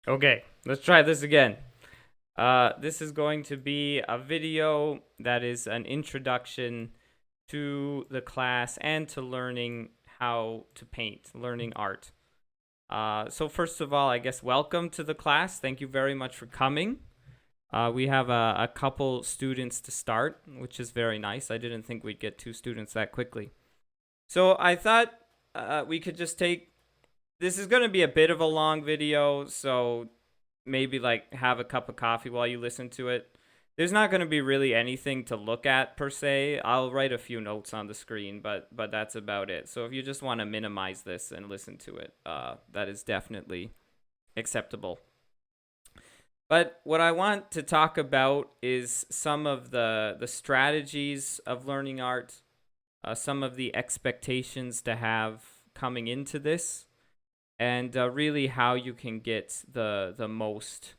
Okay, let's try this again. This is going to be a video that is an introduction to the class and to learning how to paint, learning art. So first of all, I guess welcome to the class. Thank you very much for coming. We have a couple students to start, which is very nice. I didn't think we'd get two students that quickly. So I thought we could just take. This is going to be a bit of a long video, so maybe like have a cup of coffee while you listen to it. There's not going to be really anything to look at per se. I'll write a few notes on the screen, but that's about it. So if you just want to minimize this and listen to it, that is definitely acceptable. But what I want to talk about is some of the strategies of learning art, some of the expectations to have coming into this, and really how you can get the most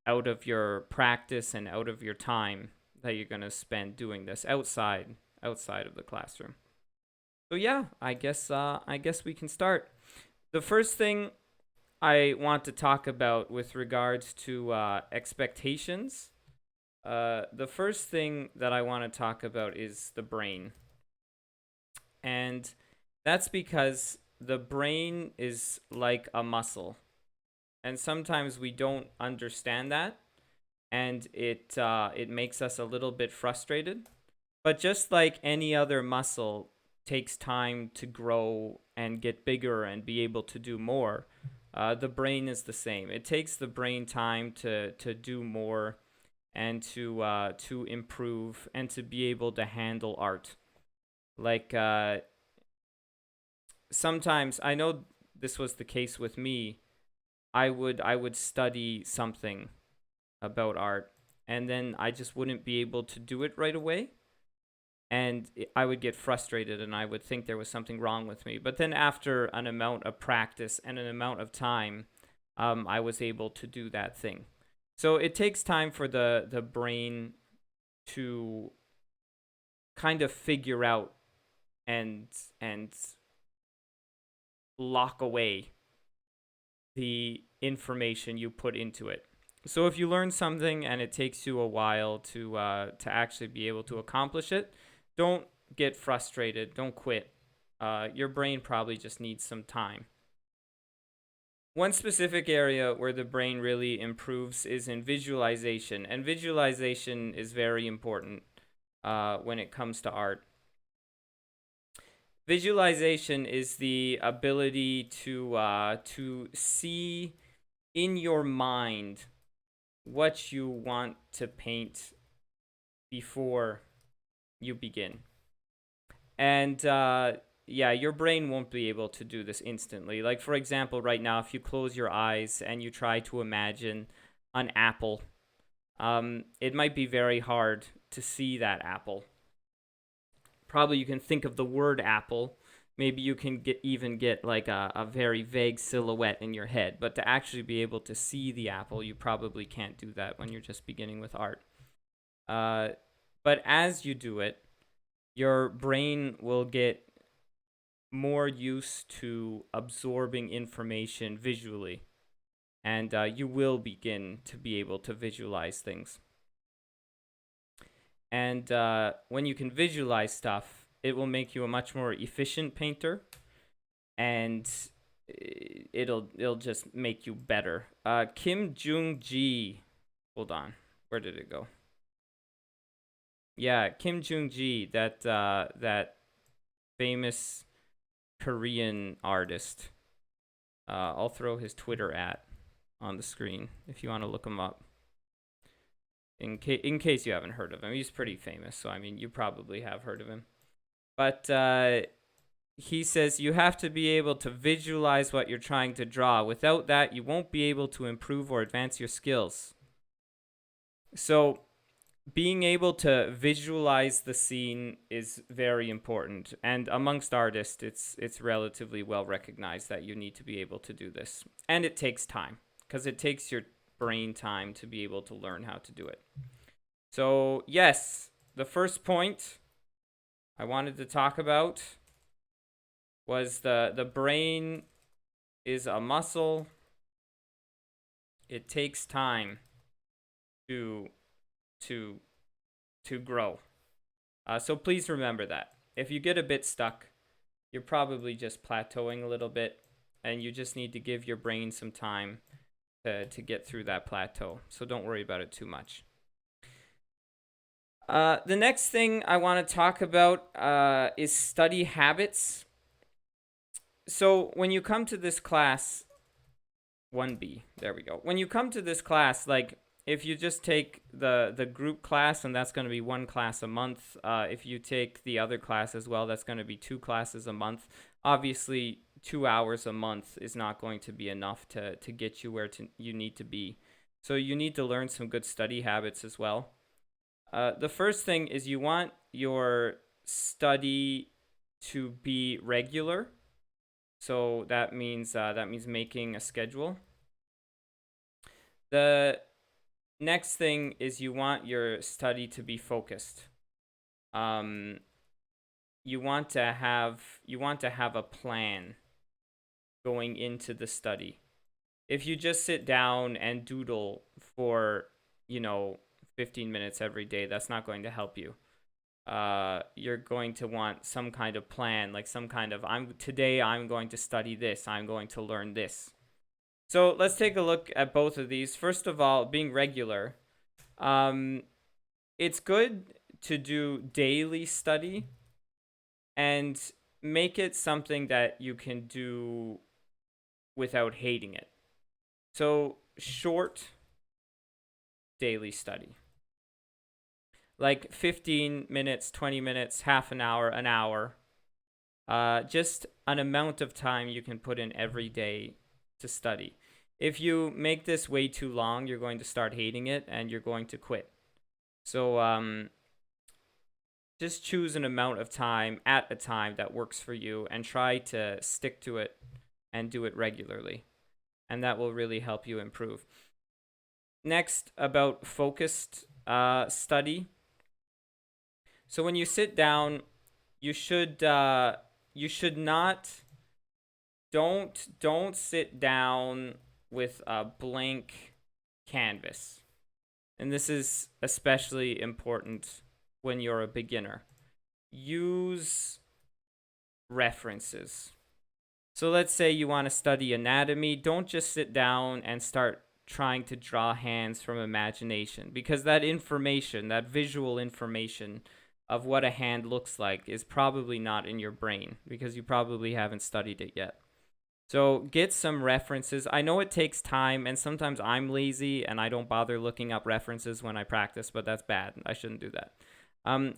out of your practice and out of your time that you're going to spend doing this outside of the classroom. So yeah, I guess we can start. The first thing I want to talk about with regards to expectations, the first thing that I want to talk about is the brain. And that's because the brain is like a muscle. And sometimes we don't understand that, and it makes us a little bit frustrated. But just like any other muscle takes time to grow and get bigger and be able to do more, the brain is the same. It takes the brain time to do more and to improve and to be able to handle art. Like sometimes I know this was the case with me. I would study something about art, and then I just wouldn't be able to do it right away, and I would get frustrated and I would think there was something wrong with me. But then after an amount of practice and an amount of time, I was able to do that thing. So it takes time for the brain to kind of figure out and lock away the information you put into it. So if you learn something and it takes you a while to actually be able to accomplish it, don't get frustrated. Don't quit. Your brain probably just needs some time. One specific area where the brain really improves is in visualization, and visualization is very important when it comes to art. Visualization is the ability to see in your mind what you want to paint before you begin. And yeah, your brain won't be able to do this instantly. Like, for example, right now, if you close your eyes and you try to imagine an apple, it might be very hard to see that apple. Probably you can think of the word apple. Maybe you can get like a very vague silhouette in your head, but to actually be able to see the apple, you probably can't do that when you're just beginning with art. Uh, but as you do it, your brain will get more used to absorbing information visually, and you will begin to be able to visualize things. And when you can visualize stuff, it will make you a much more efficient painter, and it'll just make you better. Kim Jung Ji, hold on, where did it go? Yeah, Kim Jung Ji, that famous Korean artist. I'll throw his Twitter at on the screen if you want to look him up. In case you haven't heard of him, he's pretty famous. So I mean, you probably have heard of him. But he says you have to be able to visualize what you're trying to draw. Without that, you won't be able to improve or advance your skills. So being able to visualize the scene is very important, and amongst artists it's relatively well recognized that you need to be able to do this, and it takes time because it takes your brain time to be able to learn how to do it. So yes, the first point I wanted to talk about was the brain is a muscle, It takes time to to to grow. So please remember that. If you get a bit stuck, you're probably just plateauing a little bit, and you just need to give your brain some time to get through that plateau. So don't worry about it too much. The next thing I want to talk about is study habits. So when you come to this class, 1B, there we go. When you come to this class, like if you just take the group class, and that's going to be 1 class a month. If you take the other class as well, that's going to be 2 classes a month. Obviously, 2 hours a month is not going to be enough to get you where you need to be. So you need to learn some good study habits as well. The first thing is you want your study to be regular. So that means making a schedule. The next thing is you want your study to be focused. You want to have a plan going into the study. If you just sit down and doodle for 15 minutes every day, that's not going to help you. You're going to want some kind of plan, like some kind of today I'm going to study this, I'm going to learn this. So let's take a look at both of these. First of all, being regular. It's good to do daily study and make it something that you can do without hating it. So short daily study. Like 15 minutes, 20 minutes, half an hour, an hour. Just an amount of time you can put in every day to study. If you make this way too long, you're going to start hating it and you're going to quit. So just choose an amount of time at a time that works for you and try to stick to it and do it regularly. And that will really help you improve. Next, about focused study. So when you sit down, you should not don't sit down with a blank canvas. And this is especially important when you're a beginner. Use references. So let's say you want to study anatomy. Don't just sit down and start trying to draw hands from imagination, because that information, that visual information of what a hand looks like, is probably not in your brain because you probably haven't studied it yet. So get some references. I know it takes time, and sometimes I'm lazy and I don't bother looking up references when I practice, but that's bad. I shouldn't do that.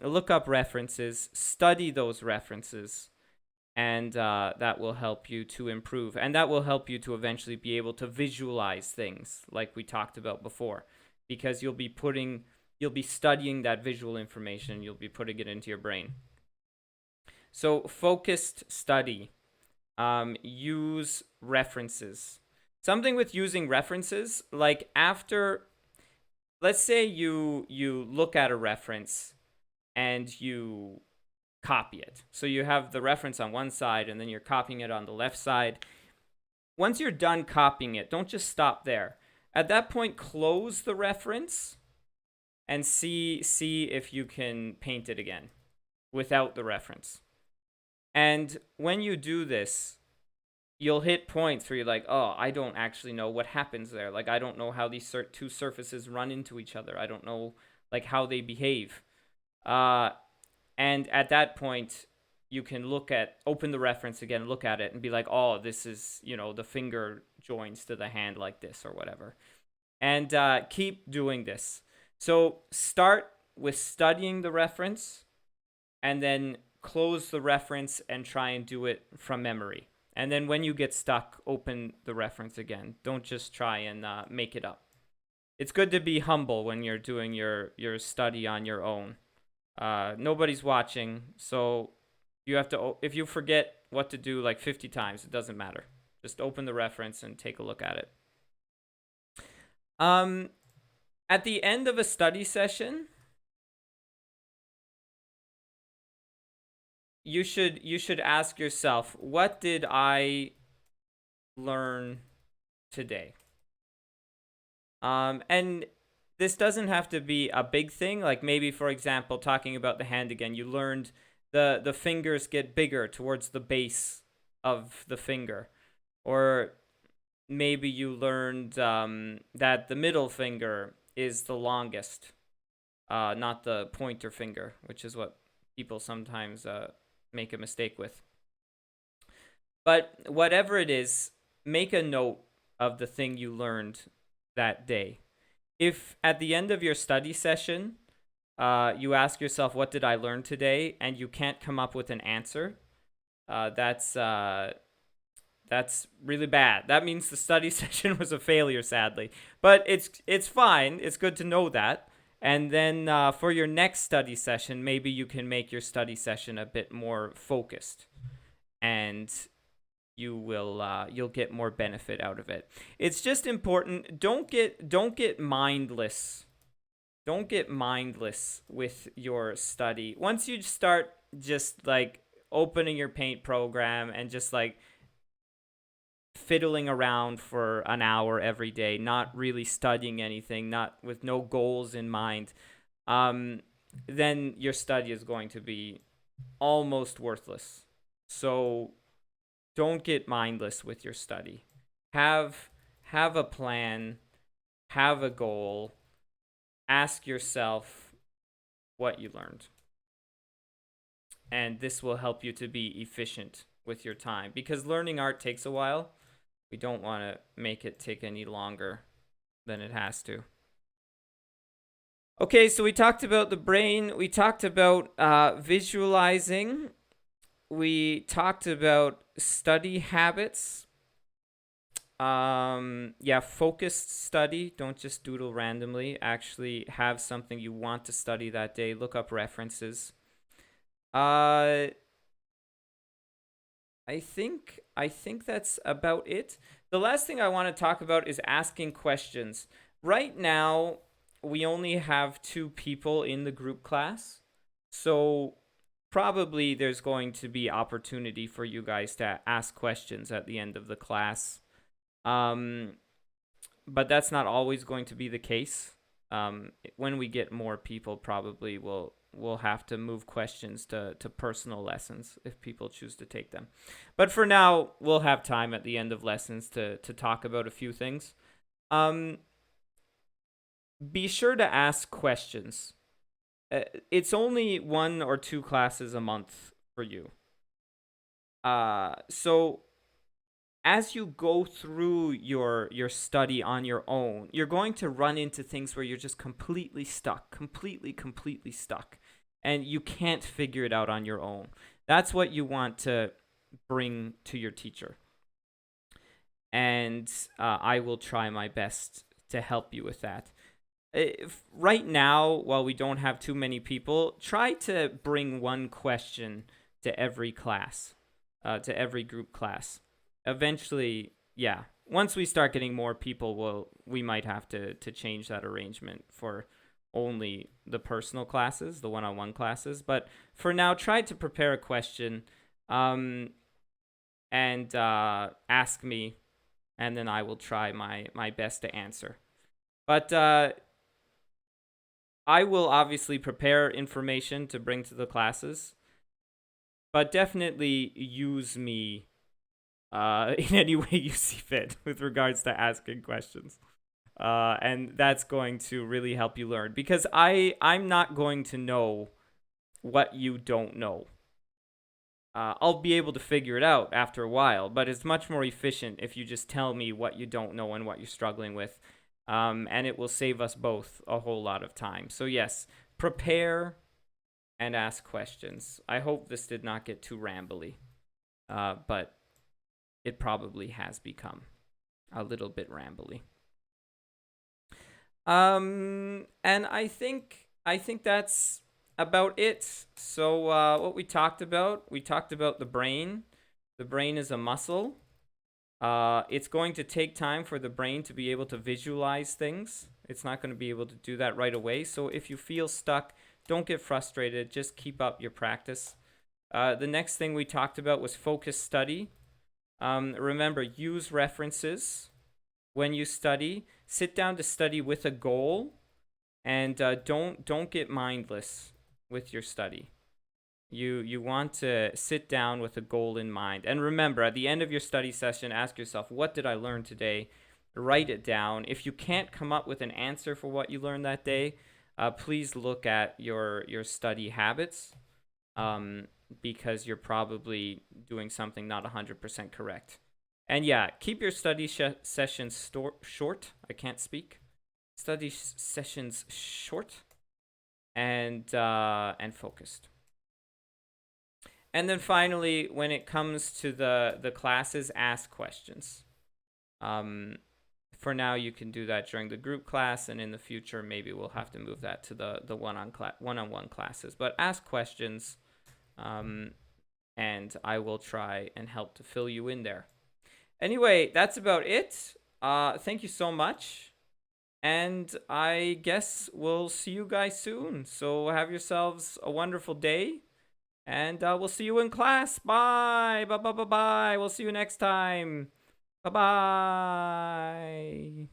Look up references, study those references, and that will help you to improve. And that will help you to eventually be able to visualize things like we talked about before, because you'll be studying that visual information, you'll be putting it into your brain. So focused study. Use references. Something with using references, like let's say you look at a reference and you copy it. So you have the reference on one side and then you're copying it on the left side. Once you're done copying it, don't just stop there. At that point, close the reference and see if you can paint it again without the reference. And when you do this, you'll hit points where you're like, oh, I don't actually know what happens there. Like, I don't know how these two surfaces run into each other. I don't know, like, how they behave. And at that point, you can open the reference again, look at it, and be like, oh, this is, the finger joins to the hand like this or whatever. And keep doing this. So start with studying the reference, and then close the reference and try and do it from memory. And then when you get stuck, open the reference again. Don't just try and make it up. It's good to be humble when you're doing your study on your own. Nobody's watching, so if you forget what to do like 50 times, it doesn't matter. Just open the reference and take a look at it. At the end of a study session, you should ask yourself, what did I learn today? And this doesn't have to be a big thing. Like maybe, for example, talking about the hand again, you learned the fingers get bigger towards the base of the finger. Or maybe you learned that the middle finger is the longest, not the pointer finger, which is what people sometimes make a mistake with. But whatever it is, make a note of the thing you learned that day. If at the end of your study session, you ask yourself, what did I learn today? And you can't come up with an answer, that's really bad. That means the study session was a failure, sadly. But it's fine. It's good to know that. And then for your next study session, maybe you can make your study session a bit more focused, and you'll get more benefit out of it. It's just important. Don't get mindless. Don't get mindless with your study. Once you start just like opening your paint program and just like fiddling around for an hour every day, not really studying anything, not with no goals in mind, then your study is going to be almost worthless. So don't get mindless with your study. Have a plan, have a goal, ask yourself what you learned. And this will help you to be efficient with your time, because learning art takes a while. We don't want to make it take any longer than it has to. Okay, so we talked about the brain. We talked about visualizing. We talked about study habits. Focused study. Don't just doodle randomly. Actually have something you want to study that day. Look up references. I think that's about it. The last thing I want to talk about is asking questions. Right now, we only have 2 people in the group class. So probably there's going to be opportunity for you guys to ask questions at the end of the class. But that's not always going to be the case. When we get more people, probably we'll have to move questions to personal lessons if people choose to take them. But for now, we'll have time at the end of lessons to talk about a few things. Be sure to ask questions. It's only 1 or 2 classes a month for you. So as you go through your study on your own, you're going to run into things where you're just completely stuck, completely stuck, and you can't figure it out on your own. That's what you want to bring to your teacher. And I will try my best to help you with that. Right now, while we don't have too many people, try to bring 1 question to every class, to every group class. Eventually, yeah, once we start getting more people, we might have to change that arrangement for only the personal classes, the one-on-one classes. But for now, try to prepare a question and ask me, and then I will try my best to answer. But I will obviously prepare information to bring to the classes, but definitely use me in any way you see fit with regards to asking questions. And that's going to really help you learn, because I'm not going to know what you don't know. I'll be able to figure it out after a while, but it's much more efficient if you just tell me what you don't know and what you're struggling with. And it will save us both a whole lot of time. So yes, prepare and ask questions. I hope this did not get too rambly, but it probably has become a little bit rambly. And I think that's about it. So what we talked about the brain. The brain is a muscle. It's going to take time for the brain to be able to visualize things. It's not going to be able to do that right away. So if you feel stuck, don't get frustrated. Just keep up your practice. The next thing we talked about was focused study. Remember, use references when you study, sit down to study with a goal, and don't get mindless with your study. You want to sit down with a goal in mind. And remember, at the end of your study session, ask yourself, what did I learn today? Write it down. If you can't come up with an answer for what you learned that day, please look at your study habits, because you're probably doing something not 100% correct. And yeah, keep your study sessions short. I can't speak. Study sessions short and focused. And then finally, when it comes to the classes, ask questions. For now, you can do that during the group class, and in the future, maybe we'll have to move that to the one-on-one classes. But ask questions, and I will try and help to fill you in there. Anyway, that's about it. Thank you so much. And I guess we'll see you guys soon. So have yourselves a wonderful day. And we'll see you in class. Bye. Bye. Bye. Bye. Bye. We'll see you next time. Bye. Bye.